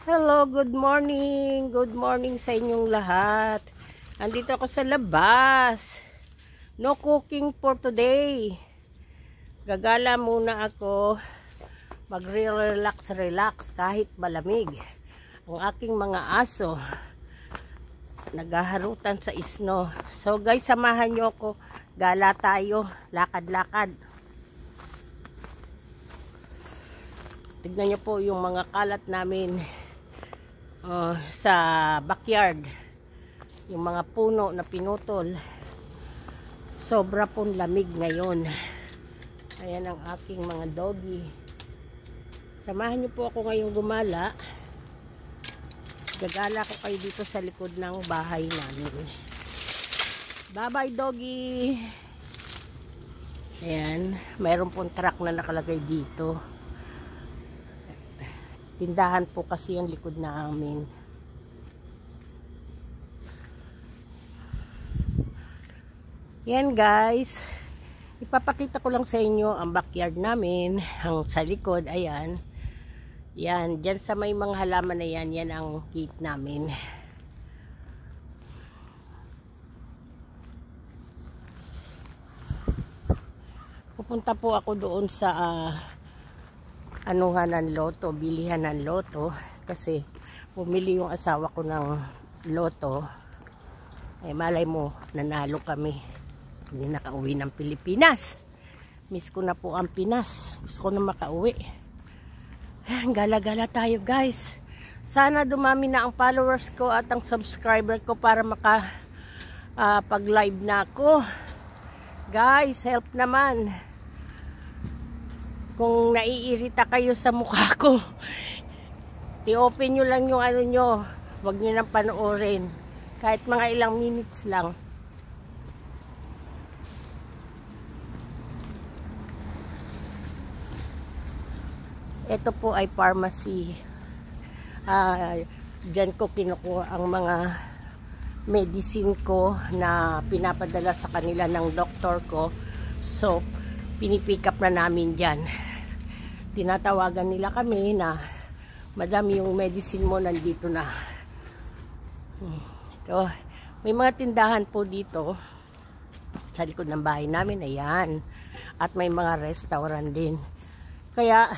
Hello, good morning. Good morning sa inyong lahat. Andito ako sa labas. No cooking for today. Gagala muna ako. Magre-relax kahit malamig. Ang aking mga aso naghaharutan sa isno. So guys, samahan nyo ako. Gala tayo. Lakad-lakad. Tignan nyo po yung mga kalat namin sa backyard. Yung mga puno na pinutol. Sobra pong lamig ngayon. Ayan ang aking mga doggy. Samahan nyo po ako ngayong gumala. Gagala ko kayo dito sa likod ng bahay namin. Bye bye doggy. Ayan. Mayroon pong truck na nakalagay dito. Tindahan po kasi yung likod namin. Yan guys. Ipapakita ko lang sa inyo ang backyard namin. Ang sa likod, ayan. Yan, dyan sa may mga halaman na yan, yan ang gate namin. Pupunta po ako doon sa anuhan ng loto, bilihan ng loto, kasi pumili yung asawa ko ng loto. Eh malay mo, nanalo kami. Hindi nakauwi ng Pilipinas. Miss ko na po ang Pinas. Gusto ko na makauwi. Gala-gala tayo guys. Sana dumami na ang followers ko at ang subscriber ko para pag live na ako. Guys, help naman. Kung naiirita kayo sa mukha ko, i-open nyo lang yung ano nyo. Huwag nyo nang panoorin. Kahit mga ilang minutes lang. Ito po ay pharmacy. Diyan ko kinukuha ang mga medicine ko na pinapadala sa kanila ng doktor ko. So, pinipick up na namin dyan. Tinatawagan nila kami na, madam, yung medicine mo nandito na. Ito, may mga tindahan po dito sa likod ng bahay namin, ayan. At may mga restaurant din. Kaya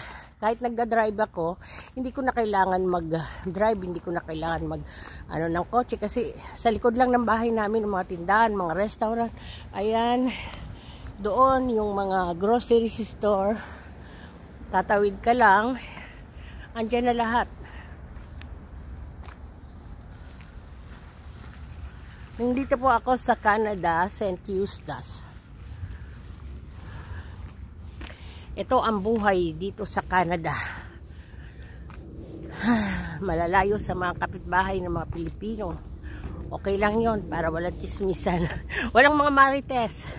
kahit nagda-drive ako, hindi ko na kailangan mag-drive, hindi ko na kailangan ng kotse, kasi sa likod lang ng bahay namin ang mga tindahan, mga restaurant. Ayan, doon yung mga grocery store. Tatawid ka lang, andyan na lahat. Nandito po ako sa Canada, St. Eustace. Ito ang buhay dito sa Canada. Malalayo sa mga kapitbahay ng mga Pilipino. Okay lang yon para walang chismisan. Walang mga marites.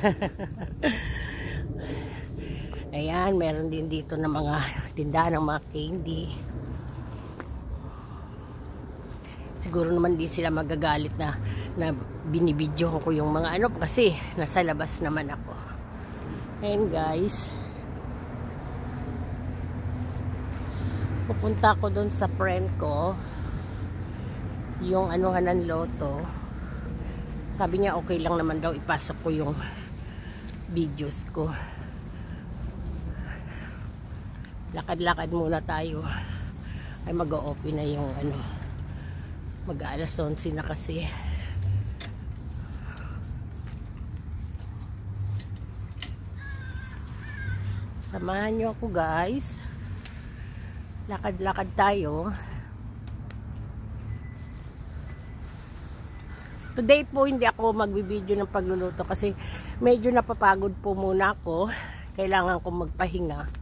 Ayan, meron din dito ng mga tindahan ng mga candy. Siguro naman di sila magagalit na binibidyo ko yung mga ano, kasi nasa labas naman ako. Ayan guys. Pupunta ko doon sa friend ko. Yung anuhan ng loto. Sabi niya okay lang naman daw ipasok ko yung videos ko. Lakad-lakad muna tayo. Ay mag-o-open na yung ano. Mag-aalas 11 na kasi. Samahan nyo ako guys. Lakad-lakad tayo. Today po hindi ako magbibideo ng pagluluto kasi medyo napapagod po muna ako. Kailangan kong magpahinga.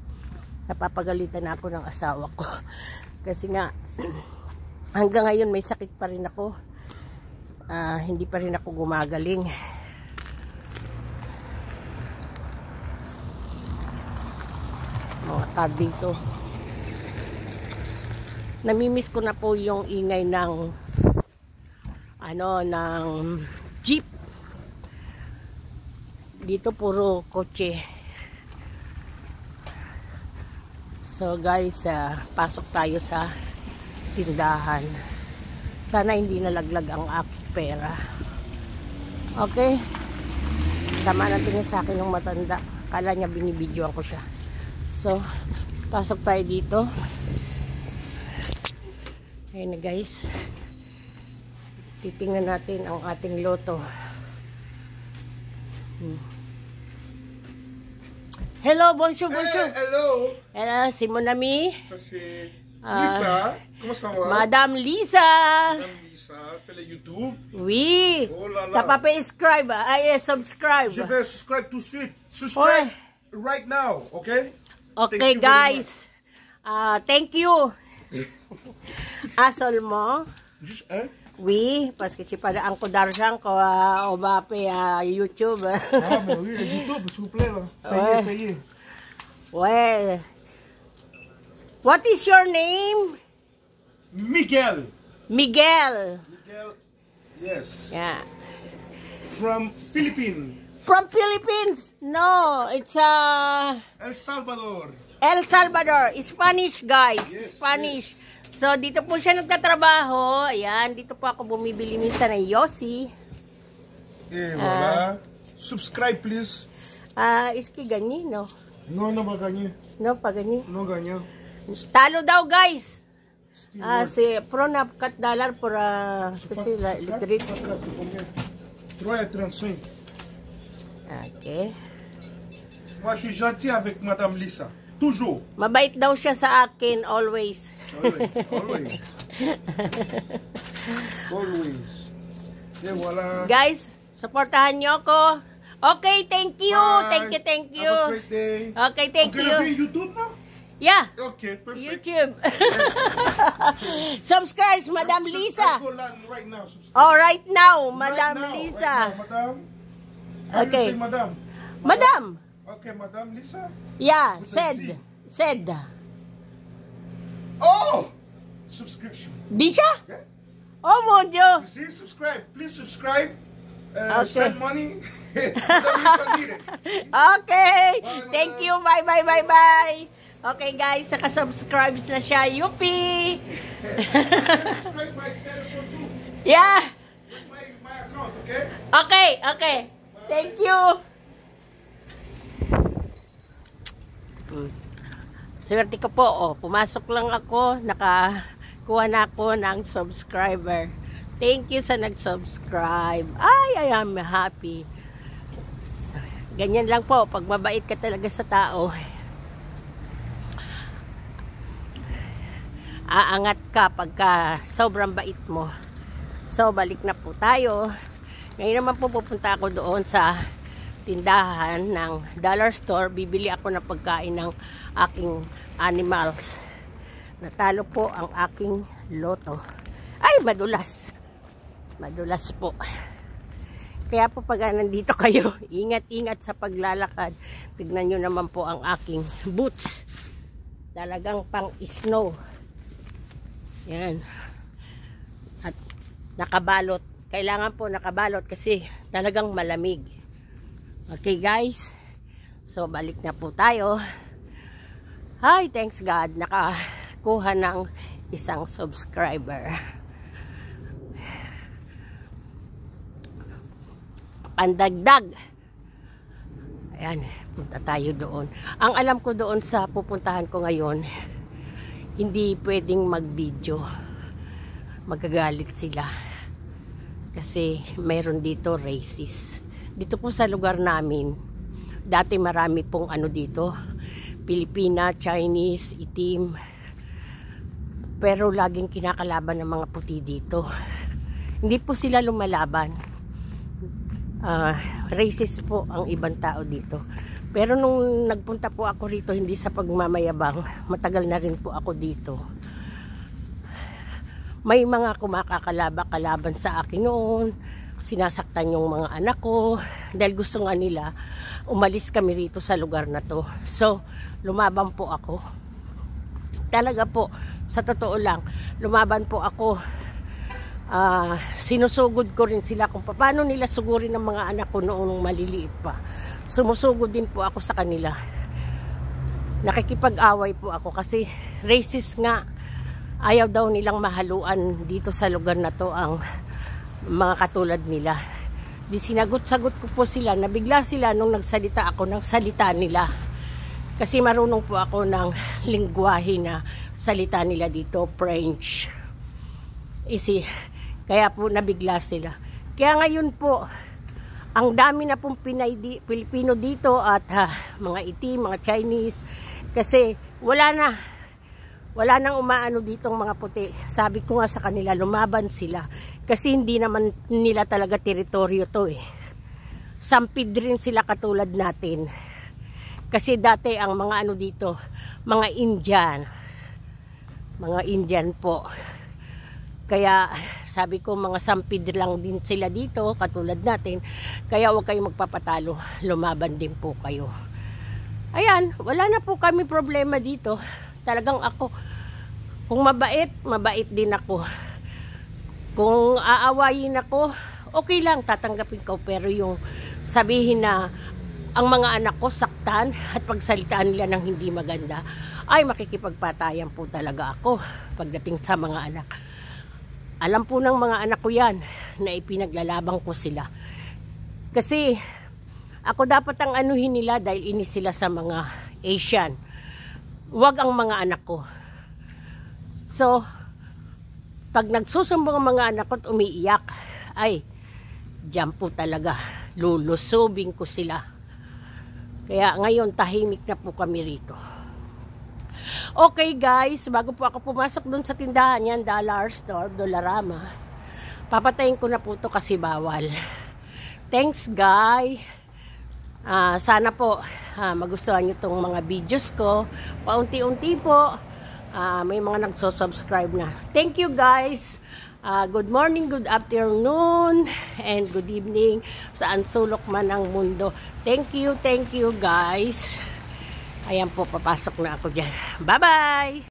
Napapagalitan ako ng asawa ko. Kasi nga hanggang ngayon may sakit pa rin ako. Hindi pa rin ako gumagaling. Mga car dito. Namimiss ko na po yung ingay ng ng jeep. Dito puro kotse. So guys, pasok tayo sa tindahan. Sana hindi nalaglag ang aking pera. Okay? Sama na tingin sa akin ng matanda. Kala niya binibidyoan ko siya. So, pasok tayo dito. Ayun na guys. Titingnan natin ang ating loto. Hello, bonjour, bonjour. Hello. Hello, si mon ami. Ça c'est Lisa. Comment ça va? Madame Lisa. Madame Lisa, fait le YouTube. Oui. Oh là là. T'as pas fait subscribe? Subscribe. Je vais subscribe tout de suite. Subscribe right now, okay? Okay, guys. Thank you. Asol mo? Juste un. Oui, parce que c'est pas un coup d'argent qu'on va payer à YouTube. Ah, mais oui, YouTube, s'il vous plaît, là. Payez, payez. Ouais. What is your name? Miguel. Miguel. Miguel, yes. Yeah. From Philippines. From Philippines? No, it's El Salvador. El Salvador. Spanish, guys. Yes, Spanish. Yes. So, dito po siya nagtatrabaho. Ayan, dito po ako bumibili minsan ng Yossi. Et voilà. Subscribe, please. Is que ganyan, no? Non, non, pas gagné. No, pa ganyan. Non, gagnant. Talo daw, guys. Si Pro na $4 por kasi litrit. 3,35. Okay. Moi, je suis gentil avec Madame Lisa. Toujours. Mabait daw siya sa akin, always. Always, always. Always. Et voilà. Guys, supportahan niyo ako. Okay, thank you. Bye. Thank you, thank you. Have a great day. Okay, thank Okay, you. on YouTube now? Yeah. Okay, perfect. YouTube. Subscribe, Madam Lisa. Go right now. Subscribe. Oh, right now, Right Madam now, Lisa. Right now, Madam. How Okay. do you say Madam? Madam. Okay, Madam Lisa. Yeah, With a said. Z. Said. Oh! Subscription. Di siya? Okay? Oh, Mojo. You see, subscribe. Please subscribe. Okay. Send money. Madam Lisa need it. Okay. Bye, Thank Madam. you. Bye, bye, bye, bye. Okay, guys. Saka-subscribe na siya. Yuppie. Subscribe my telephone too. Yeah. My account, okay? Okay, okay. Thank you. Swerte ko po. Oh, pumasok lang ako. Nakakuha na ako ng subscriber. Thank you sa nag-subscribe. I am happy. Ganyan lang po. Pag mabait ka talaga sa tao, aangat ka pagka sobrang bait mo. So, balik na po tayo. Ngayon naman po pupunta ako doon sa tindahan ng dollar store. Bibili ako ng pagkain ng aking animals. Natalo po ang aking loto. Ay, madulas. Madulas po. Kaya po pag nandito kayo, ingat-ingat sa paglalakad. Tignan nyo naman po ang aking boots. Talagang pang snow. Yan. At nakabalot. Kailangan po nakabalot kasi talagang malamig. Okay guys. So balik na po tayo. Hi, thanks God. Nakakuha ng isang subscriber. Pandagdag. Ayan, punta tayo doon. Ang alam ko doon sa pupuntahan ko ngayon, hindi pwedeng mag-video. Magagalit sila. Kasi mayroon dito racist. Dito po sa lugar namin, dati marami pong ano dito, Pilipina, Chinese, itim. Pero laging kinakalaban ng mga puti dito. Hindi po sila lumalaban. Racist po ang ibang tao dito. Pero nung nagpunta po ako rito, hindi sa pagmamayabang, matagal na rin po ako dito. May mga kumakakalaban sa akin noon. Sinasaktan yung mga anak ko dahil gusto nga nila umalis kami rito sa lugar na to. So, lumaban po ako. Talaga po, sa totoo lang, lumaban po ako. Sinusugod ko rin sila kung paano nila sugurin ng mga anak ko noong maliliit pa. Sumusugod din po ako sa kanila. Nakikipag-away po ako kasi racist nga. Ayaw daw nilang mahaluan dito sa lugar na to ang mga katulad nila. Di sinagot-sagot ko po sila, nabigla sila nung nagsalita ako ng salita nila. Kasi marunong po ako ng lingwahe na salita nila dito, French. Kaya po nabigla sila. Kaya ngayon po, ang dami na pong Pilipino dito at mga itim, mga Chinese. Kasi wala nang umaano ditong mga puti. Sabi ko nga sa kanila, lumaban sila. Kasi hindi naman nila talaga teritoryo to eh. Sampid rin sila katulad natin. Kasi dati ang mga ano dito, mga Indian. Mga Indian po. Kaya sabi ko mga sampid lang din sila dito, katulad natin. Kaya huwag kayong magpapatalo, lumaban din po kayo. Ayan, wala na po kami problema dito. Talagang ako, kung mabait din ako. Kung aawayin ako, okay lang, tatanggapin ko. Pero yung sabihin na ang mga anak ko saktan at pagsalitaan nila ng hindi maganda, ay makikipagpatayan po talaga ako pagdating sa mga anak. Alam po ng mga anak ko yan na ipinaglalabang ko sila. Kasi ako dapat ang anuhin nila dahil inis sila sa mga Asian. Huwag ang mga anak ko. So, pag nagsusumbong ang mga anak ko at umiiyak, ay, diyan po talaga, lulusubing ko sila. Kaya ngayon, tahimik na po kami rito. Okay guys, bago po ako pumasok dun sa tindahan yan, Dollar Store, Dollarama, papatayin ko na po to kasi bawal. Thanks guys. Sana po magustuhan nyo tong mga videos ko. Paunti-unti po, may mga nagso-subscribe na. Thank you guys. Good morning, good afternoon, and good evening saan sulok man ng mundo. Thank you guys. Ayan po, papasok na ako dyan. Bye-bye!